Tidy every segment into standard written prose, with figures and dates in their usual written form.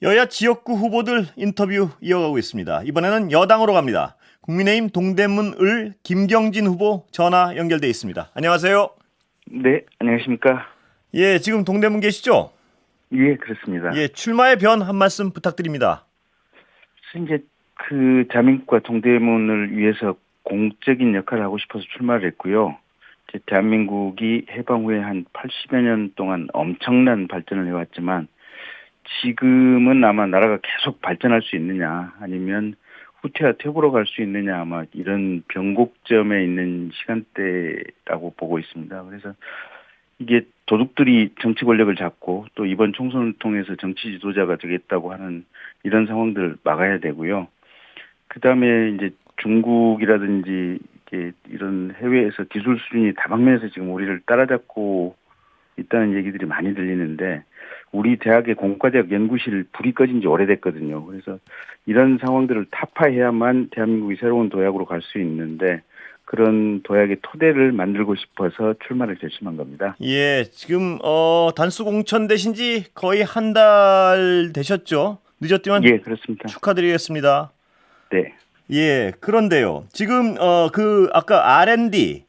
여야 지역구 후보들 인터뷰 이어가고 있습니다. 이번에는 여당으로 갑니다. 국민의힘 동대문 을 김경진 후보 전화 연결돼 있습니다. 안녕하세요. 네, 안녕하십니까. 예, 지금 동대문 계시죠? 예, 그렇습니다. 예, 출마의 변 한 말씀 부탁드립니다. 그래서 이제 대한민국과 동대문을 위해서 공적인 역할을 하고 싶어서 출마를 했고요. 이제 대한민국이 해방 후에 한 80여 년 동안 엄청난 발전을 해왔지만 지금은 아마 나라가 계속 발전할 수 있느냐 아니면 후퇴와 퇴보로 갈 수 있느냐 아마 이런 변곡점에 있는 시간대라고 보고 있습니다. 그래서 이게 도둑들이 정치 권력을 잡고 또 이번 총선을 통해서 정치 지도자가 되겠다고 하는 이런 상황들을 막아야 되고요. 그다음에 이제 중국이라든지 이런 해외에서 기술 수준이 다방면에서 지금 우리를 따라잡고 있다는 얘기들이 많이 들리는데 우리 대학의 공과대학 연구실 불이 꺼진 지 오래됐거든요. 그래서 이런 상황들을 타파해야만 대한민국이 새로운 도약으로 갈 수 있는데 그런 도약의 토대를 만들고 싶어서 출마를 결심한 겁니다. 예, 지금 단수 공천되신 지 거의 한 달 되셨죠? 늦었지만 예, 그렇습니다. 축하드리겠습니다. 네, 예, 그런데요. 지금 아까 R&D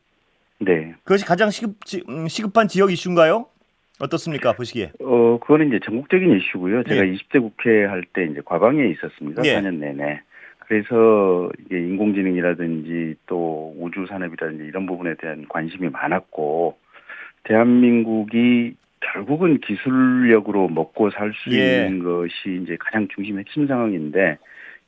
네. 그것이 가장 시급한 지역 이슈인가요? 어떻습니까? 보시기에. 그거는 이제 전국적인 이슈고요. 제가 예. 20대 국회 할 때 이제 과방에 있었습니다. 예. 4년 내내. 그래서 이게 인공지능이라든지 또 우주 산업이라든지 이런 부분에 대한 관심이 많았고, 대한민국이 결국은 기술력으로 먹고 살 수 예. 있는 것이 이제 가장 중심 핵심 상황인데,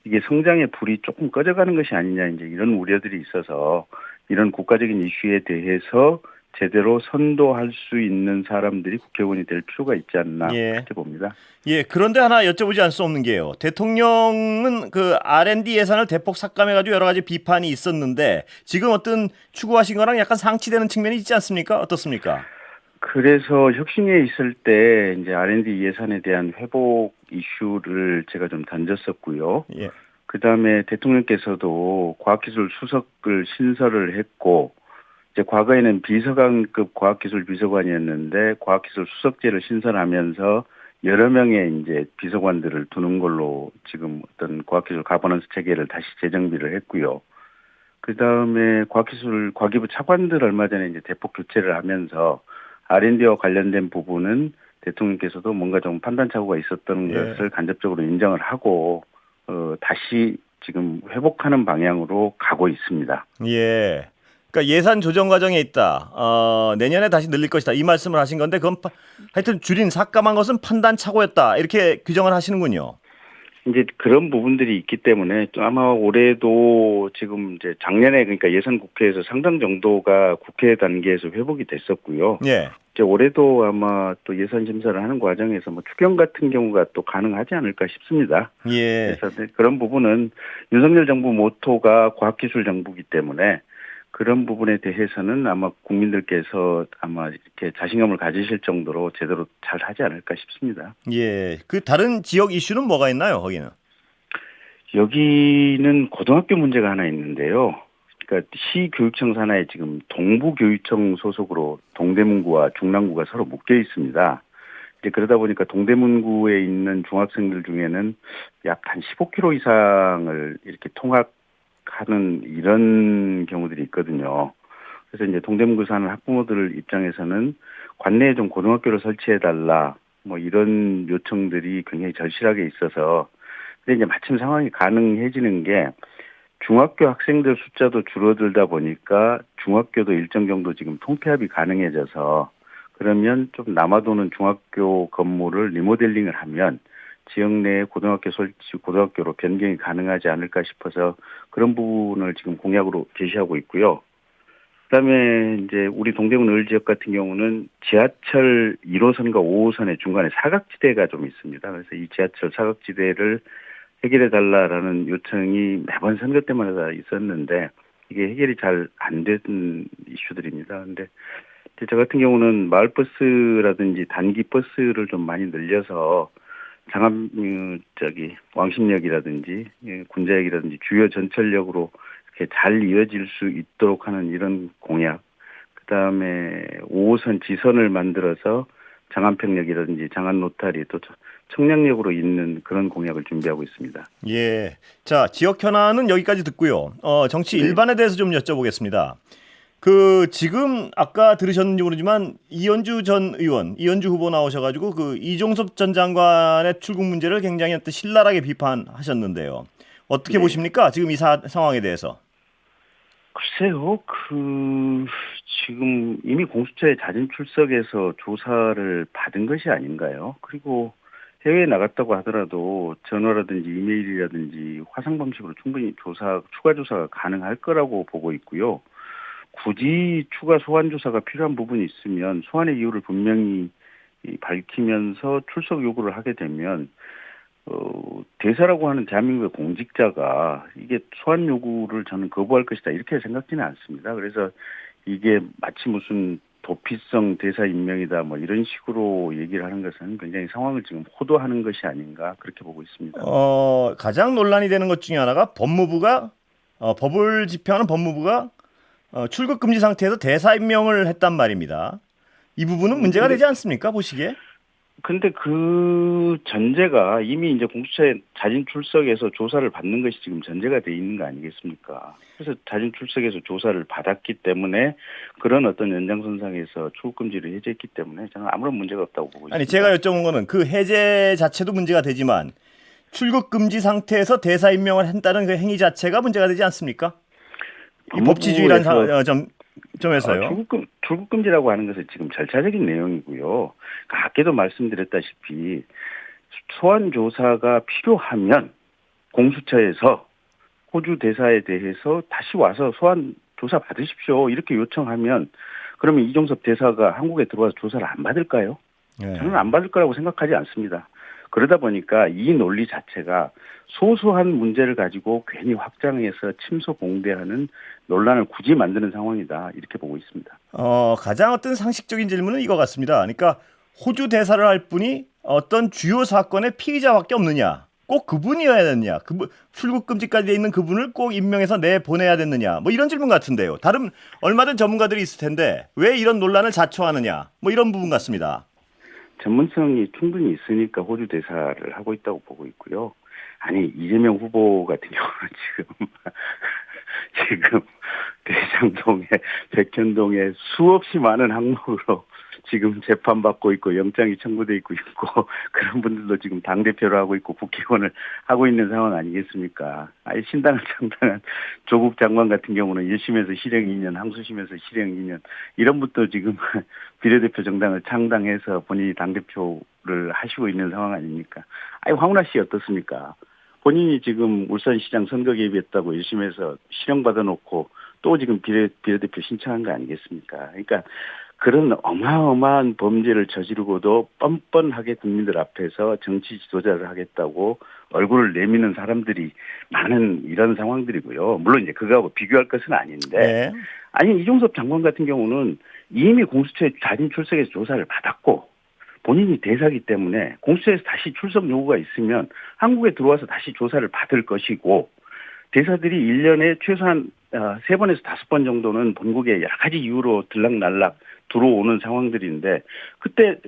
이게 성장의 불이 조금 꺼져가는 것이 아니냐, 이제 이런 우려들이 있어서 이런 국가적인 이슈에 대해서 제대로 선도할 수 있는 사람들이 국회의원이 될 필요가 있지 않나 예. 그렇게 봅니다. 예, 그런데 하나 여쭤보지 않을 수 없는 게요. 대통령은 그 R&D 예산을 대폭 삭감해가지고 여러 가지 비판이 있었는데 지금 어떤 추구하신 거랑 약간 상치되는 측면이 있지 않습니까? 어떻습니까? 그래서 혁신위에 있을 때 이제 R&D 예산에 대한 회복 이슈를 제가 좀 던졌었고요. 예, 그다음에 대통령께서도 과학기술 수석을 신설을 했고 이제 과거에는 비서관급 과학기술 비서관이었는데 과학기술 수석제를 신설하면서 여러 명의 이제 비서관들을 두는 걸로 지금 어떤 과학기술 가버넌스 체계를 다시 재정비를 했고요. 그 다음에 과기부 차관들 얼마 전에 이제 대폭 교체를 하면서 R&D와 관련된 부분은 대통령께서도 뭔가 좀 판단 착오가 있었던 예, 것을 간접적으로 인정을 하고 다시 지금 회복하는 방향으로 가고 있습니다. 예. 그러니까 예산 조정 과정에 있다. 내년에 다시 늘릴 것이다. 이 말씀을 하신 건데 그건 하여튼 줄인 삭감한 것은 판단 착오였다. 이렇게 규정을 하시는군요. 이제 그런 부분들이 있기 때문에 또 아마 올해도 지금 이제 작년에 그러니까 예산 국회에서 상당 정도가 국회 단계에서 회복이 됐었고요. 예, 이제 올해도 아마 또 예산 심사를 하는 과정에서 뭐 추경 같은 경우가 또 가능하지 않을까 싶습니다. 예. 그래서 그런 부분은 윤석열 정부 모토가 과학기술 정부이기 때문에 그런 부분에 대해서는 아마 국민들께서 아마 이렇게 자신감을 가지실 정도로 제대로 잘 하지 않을까 싶습니다. 예. 그 다른 지역 이슈는 뭐가 있나요, 거기는? 여기는 고등학교 문제가 하나 있는데요. 그러니까 시교육청 산하에 지금 동부교육청 소속으로 동대문구와 중랑구가 서로 묶여 있습니다. 이제 그러다 보니까 동대문구에 있는 중학생들 중에는 약 한 15km 이상을 이렇게 통학하는 이런 경우들이 있거든요. 그래서 이제 동대문구 사는 학부모들 입장에서는 관내에 좀 고등학교를 설치해달라 뭐 이런 요청들이 굉장히 절실하게 있어서 근데 이제 마침 상황이 가능해지는 게 중학교 학생들 숫자도 줄어들다 보니까 중학교도 일정 정도 지금 통폐합이 가능해져서 그러면 좀 남아도는 중학교 건물을 리모델링을 하면 지역 내에 고등학교 설치, 고등학교로 변경이 가능하지 않을까 싶어서 그런 부분을 지금 공약으로 제시하고 있고요. 그다음에 이제 우리 동대문 을 지역 같은 경우는 지하철 1호선과 5호선의 중간에 사각지대가 좀 있습니다. 그래서 이 지하철 사각지대를 해결해 달라라는 요청이 매번 선거 때마다 있었는데 이게 해결이 잘 안 된 이슈들입니다. 근데 저 같은 경우는 마을버스라든지 단기 버스를 좀 많이 늘려서 왕십역이라든지 군자역이라든지 주요 전철역으로 이렇게 잘 이어질 수 있도록 하는 이런 공약. 그다음에 5호선 지선을 만들어서 장안평역이라든지 장안노타리 또 청량역으로 잇는 그런 공약을 준비하고 있습니다. 예. 자, 지역 현안은 여기까지 듣고요. 정치 네. 일반에 대해서 좀 여쭤보겠습니다. 그 지금 아까 들으셨는지 모르지만 이현주 전 의원, 이현주 후보 나오셔가지고 그 이종섭 전 장관의 출국 문제를 굉장히 어떤 신랄하게 비판하셨는데요. 어떻게 네. 보십니까? 지금 이 상황에 대해서. 글쎄요, 지금 이미 공수처에 자진 출석해서 조사를 받은 것이 아닌가요? 그리고 해외에 나갔다고 하더라도 전화라든지 이메일이라든지 화상 방식으로 충분히 추가 조사가 가능할 거라고 보고 있고요. 굳이 추가 소환 조사가 필요한 부분이 있으면 소환의 이유를 분명히 밝히면서 출석 요구를 하게 되면 대사라고 하는 대한민국의 공직자가 이게 소환 요구를 저는 거부할 것이다 이렇게 생각지는 않습니다. 그래서 이게 마치 무슨 도피성 대사 임명이다 뭐 이런 식으로 얘기를 하는 것은 굉장히 상황을 지금 호도하는 것이 아닌가 그렇게 보고 있습니다. 가장 논란이 되는 것 중에 하나가 법무부가 법을 집행하는 법무부가 출국 금지 상태에서 대사 임명을 했단 말입니다. 이 부분은 문제가 되지 않습니까? 보시기에? 근데 그 전제가 이미 이제 공수처에 자진 출석해서 조사를 받는 것이 지금 전제가 돼 있는 거 아니겠습니까? 그래서 자진 출석해서 조사를 받았기 때문에 그런 어떤 연장선상에서 출국금지를 해제했기 때문에 저는 아무런 문제가 없다고 보고 있습니다. 아니 제가 여쭤본 거는 그 해제 자체도 문제가 되지만 출국 금지 상태에서 대사 임명을 한다는 그 행위 자체가 문제가 되지 않습니까? 이 법치주의라는 점에서요. 출국금지라고 하는 것은 지금 절차적인 내용이고요. 아까도 말씀드렸다시피 소환 조사가 필요하면 공수처에서 호주 대사에 대해서 다시 와서 소환 조사 받으십시오. 이렇게 요청하면 그러면 이종섭 대사가 한국에 들어와서 조사를 안 받을까요? 네. 저는 안 받을 거라고 생각하지 않습니다. 그러다 보니까 이 논리 자체가 소소한 문제를 가지고 괜히 확장해서 침소봉대하는 논란을 굳이 만드는 상황이다. 이렇게 보고 있습니다. 가장 어떤 상식적인 질문은 이거 같습니다. 그러니까 호주 대사를 할 분이 어떤 주요 사건의 피의자밖에 없느냐? 꼭 그분이어야 되느냐? 출국 금지까지 돼 있는 그분을 꼭 임명해서 내보내야 되느냐? 뭐 이런 질문 같은데요. 다른 얼마든 전문가들이 있을 텐데 왜 이런 논란을 자초하느냐? 뭐 이런 부분 같습니다. 전문성이 충분히 있으니까 호주 대사를 하고 있다고 보고 있고요. 아니 이재명 후보 같은 경우는 지금 대장동에 백현동에 수없이 많은 항목으로 지금 재판받고 있고 영장이 청구돼 있고 그런 분들도 지금 당대표를 하고 있고 국회의원을 하고 있는 상황 아니겠습니까? 아예 신당을 창당한 조국 장관 같은 경우는 1심에서 실형 2년, 항소심에서 실형 2년 이런 분도 지금 비례대표 정당을 창당해서 본인이 당대표를 하시고 있는 상황 아닙니까? 아니 황운하 씨 어떻습니까? 본인이 지금 울산시장 선거 개입했다고 1심에서 실형 받아놓고 또 지금 비례대표 신청한 거 아니겠습니까? 그러니까 그런 어마어마한 범죄를 저지르고도 뻔뻔하게 국민들 앞에서 정치 지도자를 하겠다고 얼굴을 내미는 사람들이 많은 이런 상황들이고요. 물론 이제 그거하고 비교할 것은 아닌데. 네. 아니 이종섭 장관 같은 경우는 이미 공수처에 자진 출석해서 조사를 받았고 본인이 대사기 때문에 공수처에서 다시 출석 요구가 있으면 한국에 들어와서 다시 조사를 받을 것이고 대사들이 1년에 최소한 3번에서 5번 정도는 본국에 여러 가지 이유로 들락날락 들어오는 상황들인데 그때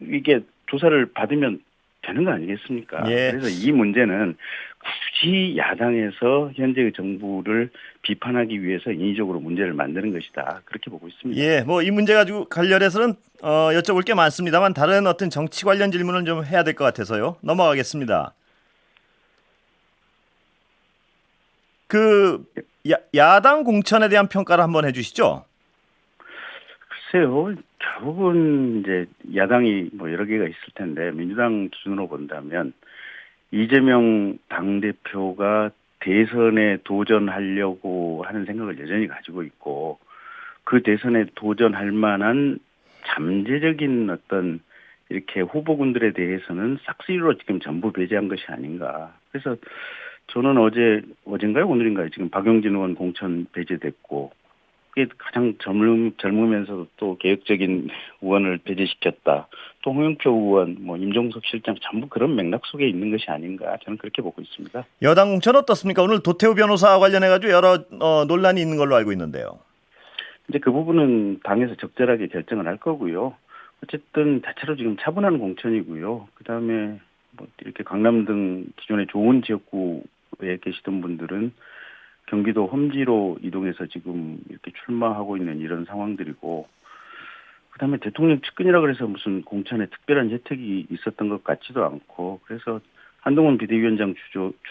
이게 조사를 받으면 되는 거 아니겠습니까? 예. 그래서 이 문제는 굳이 야당에서 현재의 정부를 비판하기 위해서 인위적으로 문제를 만드는 것이다. 그렇게 보고 있습니다. 예, 뭐 이 문제 가지고 관련해서는 여쭤볼 게 많습니다만 다른 어떤 정치 관련 질문을 좀 해야 될 것 같아서요. 넘어가겠습니다. 그 야당 공천에 대한 평가를 한번 해주시죠. 글쎄요, 결국은 이제 야당이 뭐 여러 개가 있을 텐데 민주당 기준으로 본다면 이재명 당대표가 대선에 도전하려고 하는 생각을 여전히 가지고 있고 그 대선에 도전할 만한 잠재적인 어떤 이렇게 후보군들에 대해서는 싹쓸이로 지금 전부 배제한 것이 아닌가. 그래서 저는 어젠가요? 오늘인가요? 지금 박용진 의원 공천 배제됐고 그게 가장 젊으면서도 또 개혁적인 의원을 배제시켰다. 또 홍영표 의원, 뭐 임종석 실장 전부 그런 맥락 속에 있는 것이 아닌가 저는 그렇게 보고 있습니다. 여당 공천 어떻습니까? 오늘 도태우 변호사와 관련해가지고 여러 논란이 있는 걸로 알고 있는데요. 이제 그 부분은 당에서 적절하게 결정을 할 거고요. 어쨌든 자체로 지금 차분한 공천이고요. 그다음에 뭐 이렇게 강남 등 기존에 좋은 지역구에 계시던 분들은 경기도 험지로 이동해서 지금 이렇게 출마하고 있는 이런 상황들이고, 그다음에 대통령 측근이라 그래서 무슨 공천에 특별한 혜택이 있었던 것 같지도 않고, 그래서 한동훈 비대위원장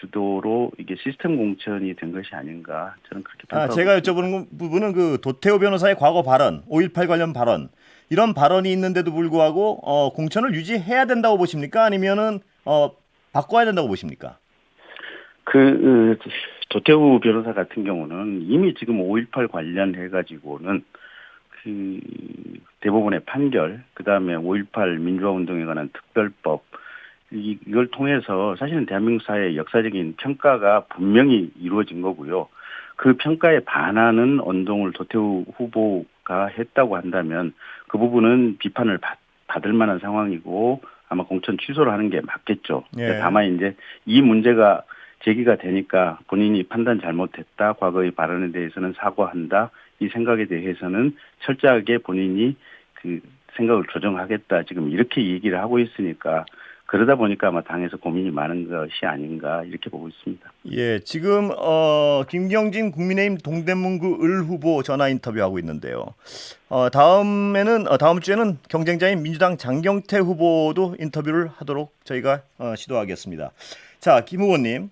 주도로 이게 시스템 공천이 된 것이 아닌가, 저는 그렇게 평가하고 제가 있습니다. 여쭤보는 부분은 그 도태우 변호사의 과거 발언, 5.18 관련 발언, 이런 발언이 있는데도 불구하고 공천을 유지해야 된다고 보십니까? 아니면은 바꿔야 된다고 보십니까? 도태우 변호사 같은 경우는 이미 지금 5.18 관련해 가지고는 그 대법원의 판결, 그다음에 5.18 민주화 운동에 관한 특별법, 이걸 통해서 사실은 대한민국 사회의 역사적인 평가가 분명히 이루어진 거고요. 그 평가에 반하는 언동을 도태우 후보가 했다고 한다면 그 부분은 비판을 받을 만한 상황이고 아마 공천 취소를 하는 게 맞겠죠. 예. 다만 이제 이 문제가 제기가 되니까 본인이 판단 잘못했다, 과거의 발언에 대해서는 사과한다, 이 생각에 대해서는 철저하게 본인이 그 생각을 조정하겠다, 지금 이렇게 얘기를 하고 있으니까 그러다 보니까 아마 당에서 고민이 많은 것이 아닌가 이렇게 보고 있습니다. 예, 지금 김경진 국민의힘 동대문구 을 후보 전화 인터뷰하고 있는데요. 다음 주에는 경쟁자인 민주당 장경태 후보도 인터뷰를 하도록 저희가 시도하겠습니다. 자, 김 후보님,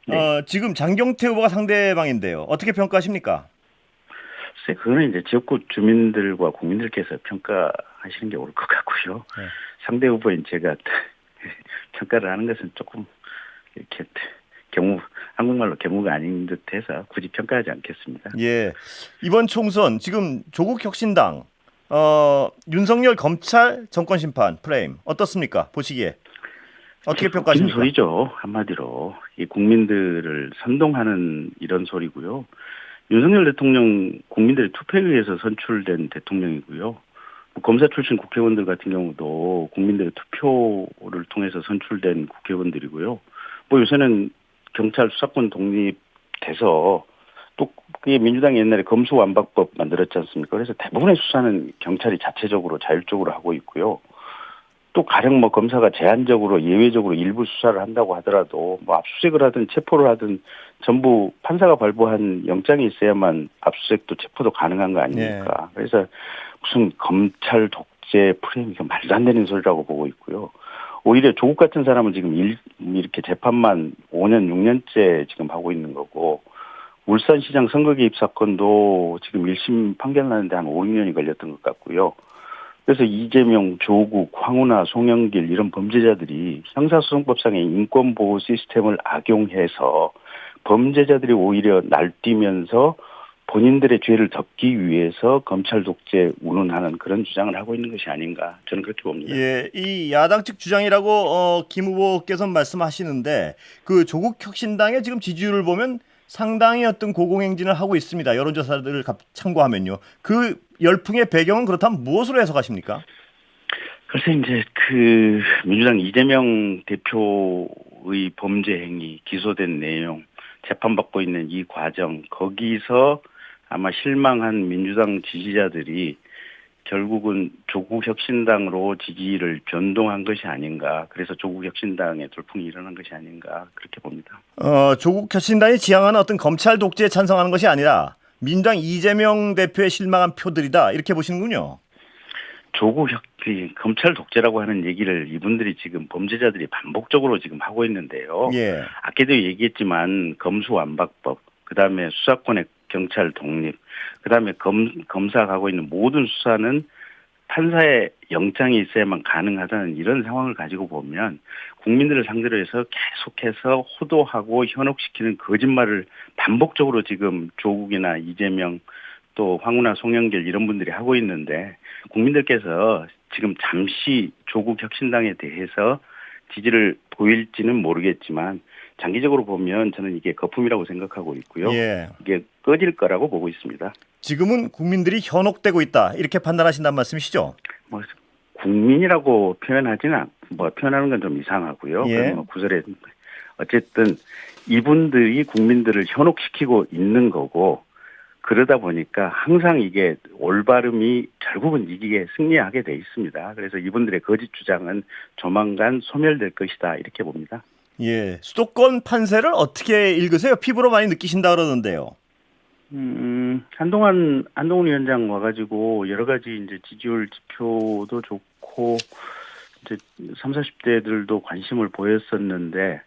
네. 지금 장경태 후보가 상대방인데요. 어떻게 평가하십니까? 글쎄, 그거는 이제 지역구 주민들과 국민들께서 평가하시는 게 옳을 것 같고요. 네. 상대 후보인 제가 평가를 하는 것은 조금 이렇게 한국말로 개무가 아닌 듯해서 굳이 평가하지 않겠습니다. 예, 이번 총선 지금 조국 혁신당, 윤석열 검찰 정권 심판 프레임 어떻습니까? 보시기에 어떻게 웃긴 평가하십니까? 소리죠. 한마디로 이 국민들을 선동하는 이런 소리고요. 윤석열 대통령 국민들의 투표에 의해서 선출된 대통령이고요. 검사 출신 국회의원들 같은 경우도 국민들의 투표를 통해서 선출된 국회의원들이고요. 뭐 요새는 경찰 수사권 독립돼서 또 그게 민주당이 옛날에 검수완박법 만들었지 않습니까? 그래서 대부분의 수사는 경찰이 자체적으로 자율적으로 하고 있고요. 또 가령 뭐 검사가 제한적으로 예외적으로 일부 수사를 한다고 하더라도 뭐 압수수색을 하든 체포를 하든 전부 판사가 발부한 영장이 있어야만 압수수색도 체포도 가능한 거 아닙니까? 그래서 무슨 검찰 독재 프레임이 말도 안 되는 소리라고 보고 있고요. 오히려 조국 같은 사람은 지금 이렇게 재판만 5년, 6년째 지금 하고 있는 거고, 울산시장 선거 개입 사건도 지금 1심 판결 나는데 한 5, 6년이 걸렸던 것 같고요. 그래서 이재명, 조국, 황운하, 송영길 이런 범죄자들이 형사소송법상의 인권보호 시스템을 악용해서 범죄자들이 오히려 날뛰면서 본인들의 죄를 덮기 위해서 검찰 독재 운운하는 그런 주장을 하고 있는 것이 아닌가, 저는 그렇게 봅니다. 예, 이 야당 측 주장이라고 김 후보께서 말씀하시는데 그 조국 혁신당의 지금 지지율을 보면 상당히 어떤 고공행진을 하고 있습니다. 여론조사들을 참고하면요. 그 열풍의 배경은 그렇다면 무엇으로 해석하십니까? 글쎄 이제 그 민주당 이재명 대표의 범죄 행위, 기소된 내용, 재판받고 있는 이 과정, 거기서 아마 실망한 민주당 지지자들이 결국은 조국 혁신당으로 지지를 변동한 것이 아닌가. 그래서 조국 혁신당의 돌풍이 일어난 것이 아닌가, 그렇게 봅니다. 조국 혁신당이 지향하는 어떤 검찰 독재에 찬성하는 것이 아니라 민주당 이재명 대표의 실망한 표들이다, 이렇게 보시는군요. 검찰 독재라고 하는 얘기를 이분들이 지금 범죄자들이 반복적으로 지금 하고 있는데요. 예. 아까도 얘기했지만 검수완박법, 그다음에 수사권의 경찰 독립, 그다음에 검사가 하고 있는 모든 수사는 판사의 영장이 있어야만 가능하다는 이런 상황을 가지고 보면 국민들을 상대로 해서 계속해서 호도하고 현혹시키는 거짓말을 반복적으로 지금 조국이나 이재명 또 황운하, 송영길 이런 분들이 하고 있는데, 국민들께서 지금 잠시 조국 혁신당에 대해서 지지를 보일지는 모르겠지만 장기적으로 보면 저는 이게 거품이라고 생각하고 있고요. 예. 이게 꺼질 거라고 보고 있습니다. 지금은 국민들이 현혹되고 있다, 이렇게 판단하신다는 말씀이시죠? 뭐 국민이라고 표현하는 건 좀 이상하고요. 예. 그건 뭐 구설에 어쨌든 이분들이 국민들을 현혹시키고 있는 거고, 그러다 보니까 항상 이게 올바름이 결국은 이기게 승리하게 돼 있습니다. 그래서 이분들의 거짓 주장은 조만간 소멸될 것이다 이렇게 봅니다. 예, 수도권 판세를 어떻게 읽으세요? 피부로 많이 느끼신다 그러는데요. 한동안 한동훈 위원장 와가지고 여러 가지 이제 지지율 지표도 좋고 이제 30, 40대들도 관심을 보였었는데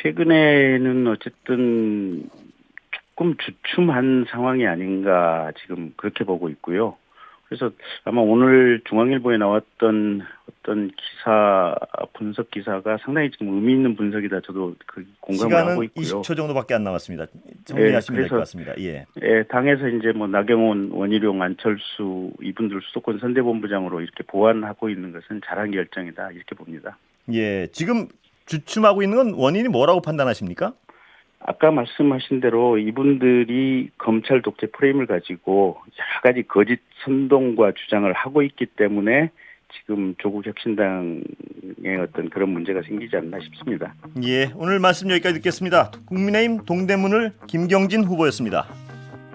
최근에는 어쨌든 조금 주춤한 상황이 아닌가 지금 그렇게 보고 있고요. 그래서 아마 오늘 중앙일보에 나왔던 어떤 기사 분석 기사가 상당히 지금 의미 있는 분석이다. 저도 그 공감을 시간은 하고 있고요. 20초 정도밖에 안 남았습니다. 정리하시면 될 것 그래서 같습니다. 예. 예, 당에서 이제 뭐 나경원, 원희룡, 안철수 이분들 수도권 선대본부장으로 이렇게 보완하고 있는 것은 잘한 결정이다 이렇게 봅니다. 예, 지금 주춤하고 있는 건 원인이 뭐라고 판단하십니까? 아까 말씀하신 대로 이분들이 검찰 독재 프레임을 가지고 여러 가지 거짓 선동과 주장을 하고 있기 때문에 지금 조국 혁신당의 어떤 그런 문제가 생기지 않나 싶습니다. 예, 오늘 말씀 여기까지 듣겠습니다. 국민의힘 동대문을 김경진 후보였습니다.